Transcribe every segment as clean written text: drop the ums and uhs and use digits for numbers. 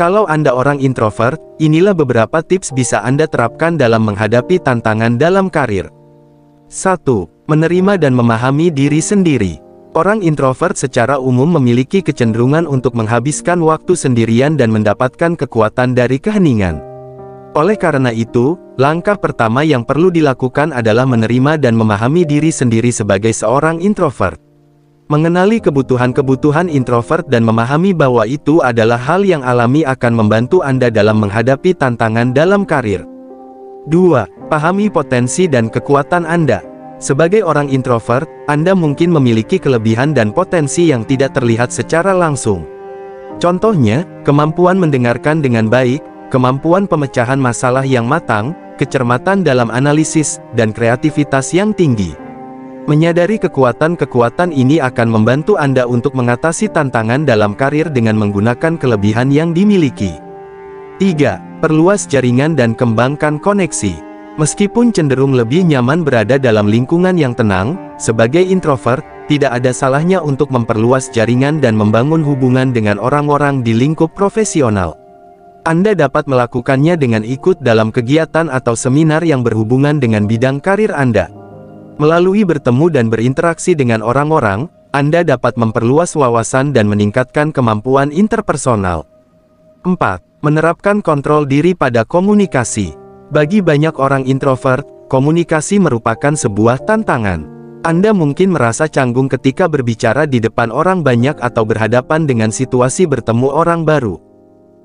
Kalau Anda orang introvert, inilah beberapa tips bisa Anda terapkan dalam menghadapi tantangan dalam karir. 1. Menerima dan memahami diri sendiri. Orang introvert secara umum memiliki kecenderungan untuk menghabiskan waktu sendirian dan mendapatkan kekuatan dari keheningan. Oleh karena itu, langkah pertama yang perlu dilakukan adalah menerima dan memahami diri sendiri sebagai seorang introvert. Mengenali kebutuhan-kebutuhan introvert dan memahami bahwa itu adalah hal yang alami akan membantu Anda dalam menghadapi tantangan dalam karir. 2. Pahami potensi dan kekuatan Anda. Sebagai orang introvert, Anda mungkin memiliki kelebihan dan potensi yang tidak terlihat secara langsung. Contohnya, kemampuan mendengarkan dengan baik, kemampuan pemecahan masalah yang matang, kecermatan dalam analisis, dan kreativitas yang tinggi. Menyadari kekuatan-kekuatan ini akan membantu Anda untuk mengatasi tantangan dalam karir dengan menggunakan kelebihan yang dimiliki. 3. Perluas jaringan dan kembangkan koneksi. Meskipun cenderung lebih nyaman berada dalam lingkungan yang tenang, sebagai introvert, tidak ada salahnya untuk memperluas jaringan dan membangun hubungan dengan orang-orang di lingkup profesional. Anda dapat melakukannya dengan ikut dalam kegiatan atau seminar yang berhubungan dengan bidang karir Anda. Melalui bertemu dan berinteraksi dengan orang-orang, Anda dapat memperluas wawasan dan meningkatkan kemampuan interpersonal. 4. Menerapkan kontrol diri pada komunikasi. Bagi banyak orang introvert, komunikasi merupakan sebuah tantangan. Anda mungkin merasa canggung ketika berbicara di depan orang banyak atau berhadapan dengan situasi bertemu orang baru.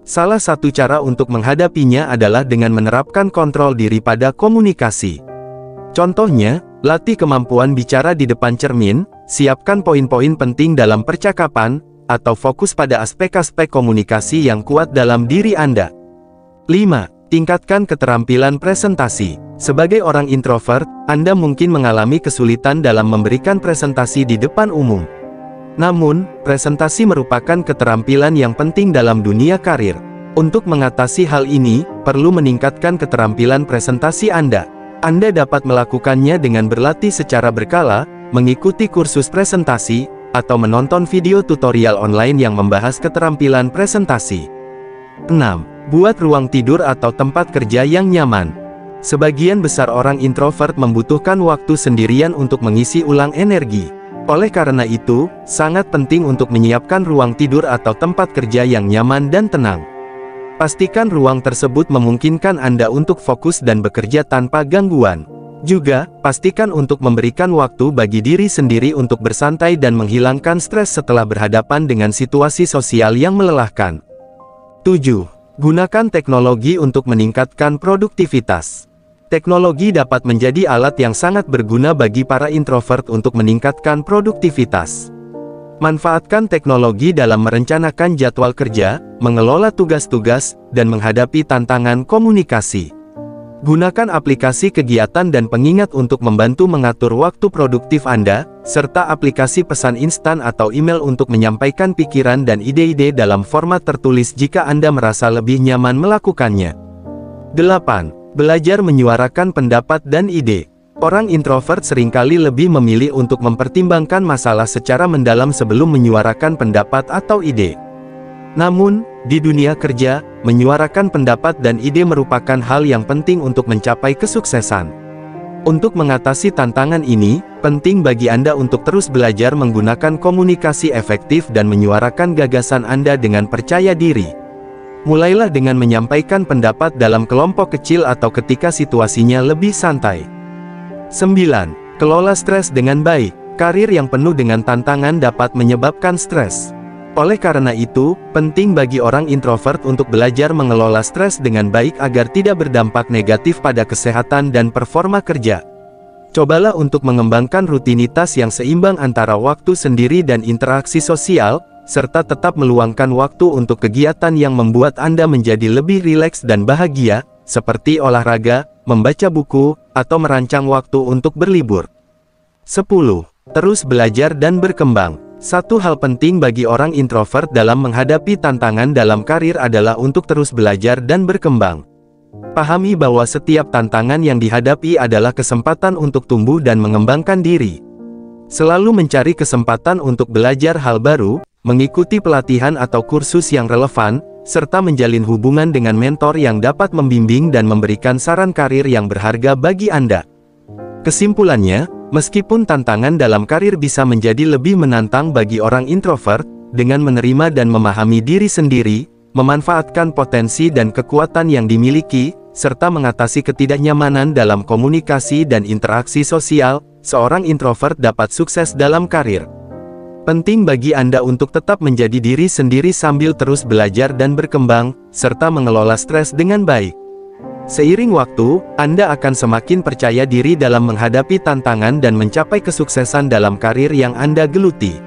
Salah satu cara untuk menghadapinya adalah dengan menerapkan kontrol diri pada komunikasi. Contohnya, latih kemampuan bicara di depan cermin, siapkan poin-poin penting dalam percakapan, atau fokus pada aspek-aspek komunikasi yang kuat dalam diri Anda. 5. Tingkatkan keterampilan presentasi. Sebagai orang introvert, Anda mungkin mengalami kesulitan dalam memberikan presentasi di depan umum. Namun, presentasi merupakan keterampilan yang penting dalam dunia karir. Untuk mengatasi hal ini, perlu meningkatkan keterampilan presentasi Anda. Anda dapat melakukannya dengan berlatih secara berkala, mengikuti kursus presentasi, atau menonton video tutorial online yang membahas keterampilan presentasi. 6. Buat ruang tidur atau tempat kerja yang nyaman. Sebagian besar orang introvert membutuhkan waktu sendirian untuk mengisi ulang energi. Oleh karena itu, sangat penting untuk menyiapkan ruang tidur atau tempat kerja yang nyaman dan tenang. Pastikan ruang tersebut memungkinkan Anda untuk fokus dan bekerja tanpa gangguan. Juga, pastikan untuk memberikan waktu bagi diri sendiri untuk bersantai dan menghilangkan stres setelah berhadapan dengan situasi sosial yang melelahkan. 7. Gunakan teknologi untuk meningkatkan produktivitas. Teknologi dapat menjadi alat yang sangat berguna bagi para introvert untuk meningkatkan produktivitas. Manfaatkan teknologi dalam merencanakan jadwal kerja, mengelola tugas-tugas, dan menghadapi tantangan komunikasi. Gunakan aplikasi kegiatan dan pengingat untuk membantu mengatur waktu produktif Anda, serta aplikasi pesan instan atau email untuk menyampaikan pikiran dan ide-ide dalam format tertulis jika Anda merasa lebih nyaman melakukannya. 8. Belajar menyuarakan pendapat dan ide. Orang introvert seringkali lebih memilih untuk mempertimbangkan masalah secara mendalam sebelum menyuarakan pendapat atau ide. Namun, di dunia kerja, menyuarakan pendapat dan ide merupakan hal yang penting untuk mencapai kesuksesan. Untuk mengatasi tantangan ini, penting bagi Anda untuk terus belajar menggunakan komunikasi efektif dan menyuarakan gagasan Anda dengan percaya diri. Mulailah dengan menyampaikan pendapat dalam kelompok kecil atau ketika situasinya lebih santai. 9. Kelola stres dengan baik. Karir yang penuh dengan tantangan dapat menyebabkan stres. Oleh karena itu, penting bagi orang introvert untuk belajar mengelola stres dengan baik agar tidak berdampak negatif pada kesehatan dan performa kerja. Cobalah untuk mengembangkan rutinitas yang seimbang antara waktu sendiri dan interaksi sosial, serta tetap meluangkan waktu untuk kegiatan yang membuat Anda menjadi lebih rileks dan bahagia, seperti olahraga, membaca buku, atau merancang waktu untuk berlibur. 10. Terus belajar dan berkembang. Satu hal penting bagi orang introvert dalam menghadapi tantangan dalam karir adalah untuk terus belajar dan berkembang. Pahami bahwa setiap tantangan yang dihadapi adalah kesempatan untuk tumbuh dan mengembangkan diri. Selalu mencari kesempatan untuk belajar hal baru, mengikuti pelatihan atau kursus yang relevan, serta menjalin hubungan dengan mentor yang dapat membimbing dan memberikan saran karir yang berharga bagi Anda. Kesimpulannya, meskipun tantangan dalam karir bisa menjadi lebih menantang bagi orang introvert, dengan menerima dan memahami diri sendiri, memanfaatkan potensi dan kekuatan yang dimiliki, serta mengatasi ketidaknyamanan dalam komunikasi dan interaksi sosial, seorang introvert dapat sukses dalam karir. Penting bagi Anda untuk tetap menjadi diri sendiri sambil terus belajar dan berkembang, serta mengelola stres dengan baik. Seiring waktu, Anda akan semakin percaya diri dalam menghadapi tantangan dan mencapai kesuksesan dalam karir yang Anda geluti.